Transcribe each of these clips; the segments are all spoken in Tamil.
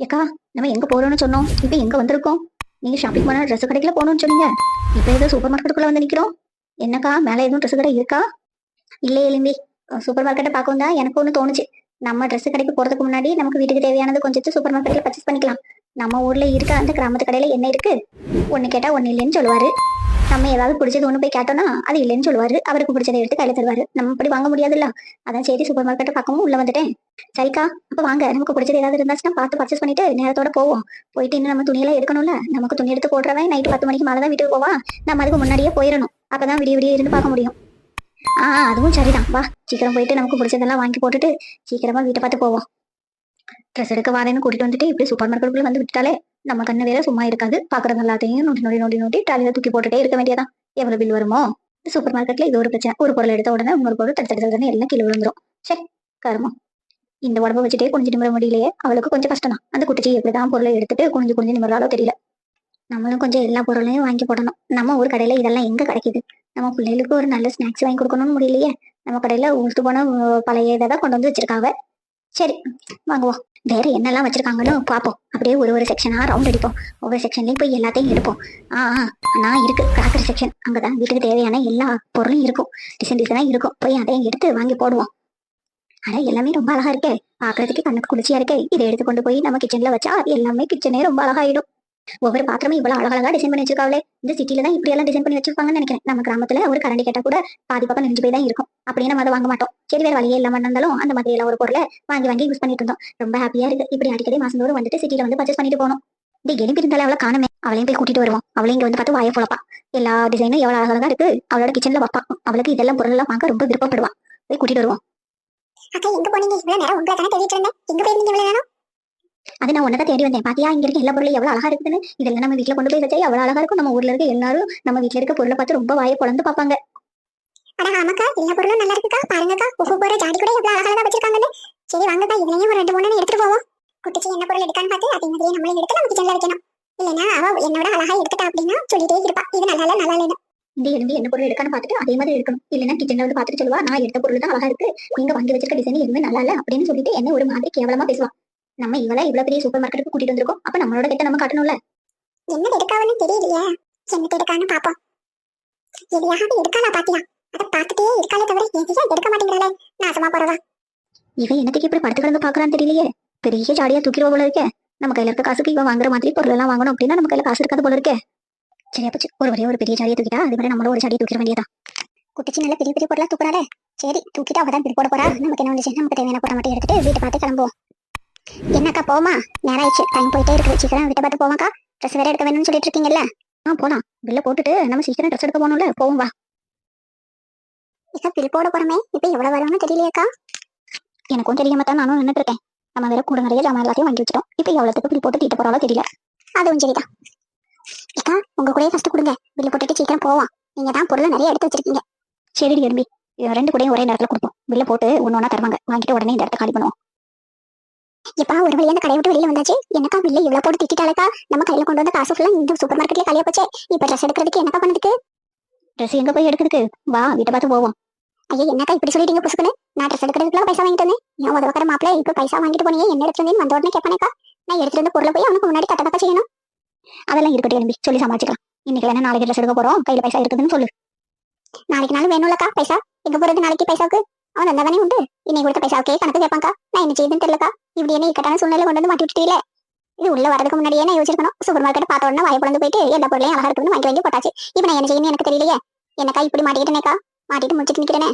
ஏக்கா, நம்ம எங்க போறோம்னு சொன்னோம், இப்ப எங்க வந்திருக்கோம்? நீங்க ஷாப்பிங் பண்ண ட்ரெஸ் கடைக்குள்ள போகணும்னு சொன்னீங்க. இப்ப ஏதோ சூப்பர் மார்க்கெட்டுக்குள்ள வந்து நிக்கிறோம். என்னக்கா, மேல எதுவும் ட்ரெஸ் கடை இருக்கா? இல்ல எலும்பி, சூப்பர் மார்க்கெட்டை பார்க்கவும் தான் எனக்கு ஒண்ணு தோணுச்சு. நம்ம ட்ரெஸ் கடைக்கு போறதுக்கு முன்னாடி நமக்கு வீட்டுக்கு தேவையானது கொஞ்சம் சூப்பர் மார்க்கெட்ல பர்ச்சேஸ் பண்ணிக்கலாம். நம்ம ஊர்ல இருக்க அந்த கிராமத்து கடையில என்ன இருக்கு? ஒண்ணு கேட்டா ஒண்ணு இல்லைன்னு சொல்லுவாரு. நம்ம ஏதாவது பிடிச்சது ஒண்ணு போய் கேட்டோம்னா அது இல்லைன்னு சொல்லுவாரு. அவருக்கு பிடிச்சதை எடுத்து கையில தருவாரு. நம்ம இப்படி வாங்க முடியாதுல்ல. அதான் சரி சூப்பர் மார்க்கெட்டை பார்க்கவும் உள்ள வந்துட்டேன். சரிக்கா, அப்ப வாங்க, நமக்கு பிடிச்சது ஏதாவது இருந்தாச்சுன்னா பார்த்து பர்ச்சேஸ் பண்ணிட்டு நேரத்தோட போவோம். போயிட்டு இன்னும் நம்ம துணியெல்லாம் எடுக்கணும்ல. நமக்கு துணி எடுத்து போடுறவன் நைட்டு 10 மணிக்கு மேலே தான் வீட்டுக்கு போவா. நம்ம அதுக்கு முன்னாடியே போயிடணும். அப்பதான் விடிய விடிய இருந்து பார்க்க முடியும். அதுவும் சரிதான். வா, சீக்கிரம் போயிட்டு நமக்கு பிடிச்சதெல்லாம் வாங்கி போட்டுட்டு சீக்கிரமா வீட்டை பார்த்து போவோம். ட்ரெஸ் எடுக்க வாரேன்னு கூட்டிட்டு வந்துட்டு இப்படி சூப்பர் மார்க்கெட்டுக்குள்ள வந்து விட்டாலே நம்ம கண்ணு வேற சும்மா இருக்காது. பாக்குறது எல்லாத்தையும் நோண்டி நோண்டி நோண்டி நோண்டி டாலியில தூக்கி போட்டுட்டே இருக்க வேண்டியதான். எவ்வளவு பில் வருமோ. சூப்பர் மார்க்கெட்ல இது ஒரு பிரச்சனை. ஒரு பொருள் எடுத்த உடனே இன்னொரு பொருள் தட்டு தட்டு தட்டுன்னு எல்லாம் கீழே விழுந்துரும். சே, கருமம். இந்த உடம்ப வச்சுட்டே குனிஞ்சு நிமிர முடியலையே. அவளுக்கு கொஞ்சம் கஷ்டம் தான். அந்த குட்டிச்சி எப்படிதான் பொருளை எடுத்துட்டு குனிஞ்சு குனிஞ்சு நிமிராலோ தெரியல. நம்மளும் கொஞ்சம் எல்லா பொருளையும் வாங்கி போடணும். நம்ம ஊர் கடையில இதெல்லாம் எங்க கிடைக்குது? நம்ம பிள்ளைகளுக்கு ஒரு நல்ல ஸ்நாக்ஸ் வாங்கி கொடுக்கணும்னு முடியலையே. நம்ம கடையில ஊத்து போன பழைய இதை தான் கொண்டு வந்து வச்சிருக்காங்க. சரி, வாங்குவோம். வேற என்னெல்லாம் வச்சிருக்காங்கன்னு பார்ப்போம். அப்படியே ஒரு ஒரு செக்ஷனா ரவுண்ட் அடிப்போம். ஒவ்வொரு செக்ஷன்லயும் போய் எல்லாத்தையும் எடுப்போம். நான் இருக்கு கிராக்கர் செக்ஷன். அங்கதான் வீட்டுக்கு தேவையான எல்லா பொருளும் இருக்கும். டிசைன் டிசைனா இருக்கும். போய் அதையும் எடுத்து வாங்கி போடுவோம். ஆனா எல்லாமே ரொம்ப அழகா இருக்கே. பாக்குறதுக்கு கண்ணுக்கு குளிர்ச்சியா இருக்கே. இதை எடுத்து கொண்டு போய் நம்ம கிச்சன்ல வச்சா எல்லாமே கிச்சனே ரொம்ப அழகாயிடும். ஒவ்வொரு பாத்திரமும் இவ்வளவு அழகழகா டிசைன் பண்ணி வச்சிருக்காங்களே. இந்த சிட்டில தான் இப்படி எல்லாம் டிசைன் பண்ணி வச்சிருப்பாங்கன்னு நினைக்கிறேன். நம்ம கிராமத்துல ஒரு கரண்டி கேட்டா கூட பாதி பக்கம் நெஞ்சு போய் தான் இருக்கும். அப்படியே நம்ம அதை வாங்க மாட்டோம். சரி, வேற வழியே இல்லாம இருந்தாலும் அந்த மாதிரி எல்லாம் ஒரு பொருளை வாங்கி வாங்கி யூஸ் பண்ணிட்டு இருந்தோம். ரொம்ப ஹாப்பியா இருக்கு. இப்படி அடிக்கடி மாசம் தோறும் வந்துட்டு சிட்டில வந்து பர்ச்சேஸ் பண்ணிட்டு போனோம். இந்த எலும்பி இருந்தாலும் அவளை காணுமே. அவளையும் போய் கூட்டிட்டு வருவோம். அவளையும் இங்க வந்து பார்த்து வாயை போலப்பா. எல்லா டிசைனும் எவ்வளவு அழகழகா இருக்கு. அவளோட கிச்சன்ல வைப்பா. அவளுக்கு இதெல்லாம் பொருள் எல்லாம் வாங்க ரொம்ப விருப்பப்படுவா. போய் கூட்டிட்டு வருவோம். அக்கா, எங்க போனீங்க? இவ்வளவு நேரம் உங்களை தானே தேடிட்டு இருந்தேன். எங்க போயிருந்தீங்க இவ்வளவு நேரம்? அது நான் உன்னதான் தேடி வந்தேன். பாத்தியா, இங்க இருக்க எல்லா பொருளும் எவ்வளவு அழகா இருக்குன்னு. இதெல்லாம் நம்ம வீட்டுல கொண்டு போய் வச்சா எவ்வளவு அழகா இருக்கும். நம்ம ஊர்ல இருக்க எல்லாரும் நம்ம வீட்டுல இருக்க பொருளை பார்த்து ரொம்ப வாயை பொழந்து பாப்பாங்க. அட ஆமாக்கா, எல்லா பொருளும் நல்லா இருக்குக்கா. பாருங்கக்கா, உப்பு போற ஜாடி கூட எவ்வளவு அழகா வச்சிருக்காங்கன்னு. சரி வாங்கக்கா, இதுலயும் ஒரு 2 3 எடுத்துட்டு போவோம். குட்டிச்சி என்ன பொருள் எடுக்கான்னு பார்த்து அதே மாதிரியே நம்மளும் எடுத்து நம்ம கிச்சன்ல வைக்கணும். இல்லைன்னா அவ என்னோட அழகா எடுத்துட்டா அப்படின்னா சொல்லிட்டே இருப்பா, இது நல்லா இல்ல நல்லா இல்லைன்னு. இந்த எலும்பி என்ன பொருள் எடுக்கான்னு பார்த்துட்டு அதே மாதிரி எடுக்கணும். இல்லைன்னா கிச்சன்ல வந்து பார்த்துட்டு சொல்லுவா, நான் எடுத்த பொருள் தான் அழகா இருக்கு, நீங்க வாங்கி வச்சிருக்க டிசைன் எதுவுமே நல்லா இல்ல அப்படின்னு சொல்லிட்டு என்ன ஒரு மாதிரி கேவலமா பேசுவா. நம்ம இவ்வளவு பெரிய சூப்பர் மார்க்கெட்டுக்கு கூட்டிட்டு வந்திருக்கோம். அப்ப நம்மளோட கிட்ட நம்ம காட்டணும்ல. என்ன எடுக்காவன்னு தெரியலையா? என்ன எடுக்கான்னு பாப்போம். எதையாவது எடுக்கானா பாத்தியா? அதை பார்த்துட்டே இருக்காலே தவிர எதையா எடுக்க மாட்டேங்கிறாளே. நாசமா போறதா. இவன் என்னத்துக்கு இப்படி படுத்து கிடந்து பாக்குறான்னு தெரியலையே. பெரிய ஜாடியா தூக்கிடுவா போல இருக்கே. நம்ம கையில இருக்க காசுக்கு இவன் வாங்குற மாதிரி பொருள் எல்லாம் வாங்கணும் அப்படின்னா நம்ம கையில காசு இருக்காது போல இருக்கே. சரியா போச்சு. ஒரு பெரிய ஜாடியை தூக்கிட்டா அது மாதிரி நம்மளோட ஒரு ஜாடியை தூக்கிட வேண்டியதான். குட்டிச்சு நல்ல பெரிய பெரிய பொருளா தூக்குறாளே. சரி, தூக்கிட்டு அவதான் பில் போட போறா. நமக்கு என்ன வந்துச்சு? நமக்கு தேவையான பொருளை மட்டும் எடுத்துட்டு வீட்டை பார்த்து கிளம்புவோம். என்னக்கா, போமா? நேரம் ஆயிடுச்சு. டைம் போயிட்டே இருக்கு. சீக்கிரம் வீட்டை பார்த்து போவாக்கா. ட்ரெஸ் வேற எடுக்க வேணும்னு சொல்லிட்டு இருக்கீங்கல்ல. போலாம். பில்ல போட்டுட்டு நம்ம சீக்கிரம் ட்ரெஸ் எடுக்க போகணும்ல. போவோம் வா. இக்கா, பில் போட போறமே. இப்ப எவ்வளவு வரும்னு தெரியலையாக்கா? எனக்கும் தெரியாம தான் நானும் நின்றுட்டு இருக்கேன். நம்ம வேற கூட நிறைய ஜாமான் எல்லாத்தையும் வாங்கி வச்சிட்டோம். இப்ப எவ்வளவுக்கு பில் போட்டு தீட்ட போறாலோ தெரியல. அதுவும் சரிதான். இக்கா, உங்க கூடயே ஃபர்ஸ்ட் கொடுங்க. பில் போட்டுட்டு சீக்கிரம் போவோம். நீங்க தான் பொருளை நிறைய எடுத்து வச்சிருக்கீங்க. சரி எறும்பி, 2 கூடையும் ஒரே நேரத்துல கொடுப்போம். பில்ல போட்டு ஒன்னொன்னா தருவாங்க. வாங்கிட்டு உடனே இந்த இடத்த காலி பண்ணுவோம். எப்பா, ஒரு வழியா அந்த கடையை விட்டு வெளியில வந்தாச்சு. என்னக்கா பில்ல இவ்வளவு போட்டு திட்டாலக்கா? நம்ம கையில கொண்டு வந்த காசு ஃபுல்லா இந்த சூப்பர் மார்க்கெட்ல காலியா போச்சே. இப்ப ட்ரெஸ் எடுக்கிறதுக்கு என்னக்கா பண்ணதுக்கு? ட்ரெஸ் எங்க போய் எடுக்கிறதுக்கு? வா, வீட்டை பார்த்து போவோம். ஐயா, என்னக்கா இப்படி சொல்லிட்டீங்க புசுக்குன்னு? நான் ட்ரெஸ் எடுக்கிறதுக்குலாம் பைசா வாங்கிட்டு வந்தேன். ஏன் உதவக்கார மாப்பிள்ள இப்ப பைசா வாங்கிட்டு போனீங்க, என்ன எடுத்து வந்தேன்னு வந்த உடனே கேட்பானேக்கா? நான் எடுத்துட்டு வந்த பொருளை போய் அவனுக்கு முன்னாடி கட்டணக்கா செய்யணும். அதெல்லாம் இருக்கட்டும் எலும்பி, சொல்லி சமாளிச்சுக்கலாம். இன்னைக்கு வேணா நாளைக்கு ட்ரெஸ் எடுக்க போறோம். கையில பைசா இருக்குதுன்னு சொல்லு. நாளைக்கு நாளும் வேணும்லக்கா பைசா. எங்க போறது நாளைக்கு பைசாவுக்கு? அவன் வந்தா தானே உண்டு. இன்னைக்கு கொடுத்த பைசாவுக்கே கணக்கு கேட்பாங்கக்கா. நான் என்ன செய்யுதுன்னு தெரியலக்கா. இப்படி என்ன இக்கட்டான சூழ்நிலை கொண்டு வந்து மாட்டி விட்டுட்டீங்களே. இது உள்ள வரதுக்கு முன்னாடியே நான் யோசிச்சிருக்கணும். சூப்பர் மார்க்கெட் பார்த்த உடனே வாய் பொழந்து போயிட்டு எல்லா பொருளையும் அழகா இருக்குன்னு வாங்கி வாங்கி போட்டாச்சு. இப்ப நான் என்ன செய்யணும்னு எனக்கு தெரியலையே. என்னக்கா இப்படி மாட்டிக்கிட்டேனேக்கா? மாட்டிட்டு முடிச்சிட்டு நிக்கிறேனே.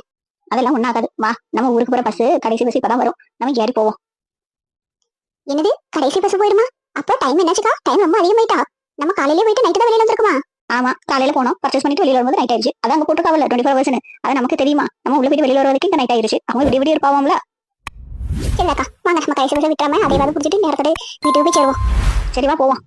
அதெல்லாம் ஒண்ணாகாது. வா, நம்ம ஊருக்கு போற பஸ் கடைசி பஸ் இப்பதான் வரும். நம்ம ஏறி போவோம். என்னது, கடைசி பஸ் போயிடுமா? அப்ப டைம் என்னாச்சுக்கா? டைம் ரொம்ப அதிகமாயிட்டா. நம்ம காலையிலே போயிட்டு நைட்டு தான் வெளியில வந்துருக்குமா? ஆமா, காலையில போனோம். பர்ச்சேஸ் பண்ணிட்டு வெளியில வரும்போது நைட் ஆயிடுச்சு. அதான் அங்க போட்டு காவல 24 hours. அது நமக்கு தெரியுமா? நம்ம உள்ள போயிட்டு வெளியில வர வரைக்கும் நைட் ஆயிடுச்சு. அவங்க விடிய விடிய இருப்பாவோம்ல. சரிக்கா, வாங்க நம்ம கடைசி பஸ் விட்டாம அதே வாரம் பிடிச்சிட்டு நேரத்தோட வீட்டுக்கு போய் சேருவோம். சரிவா, போவோம்.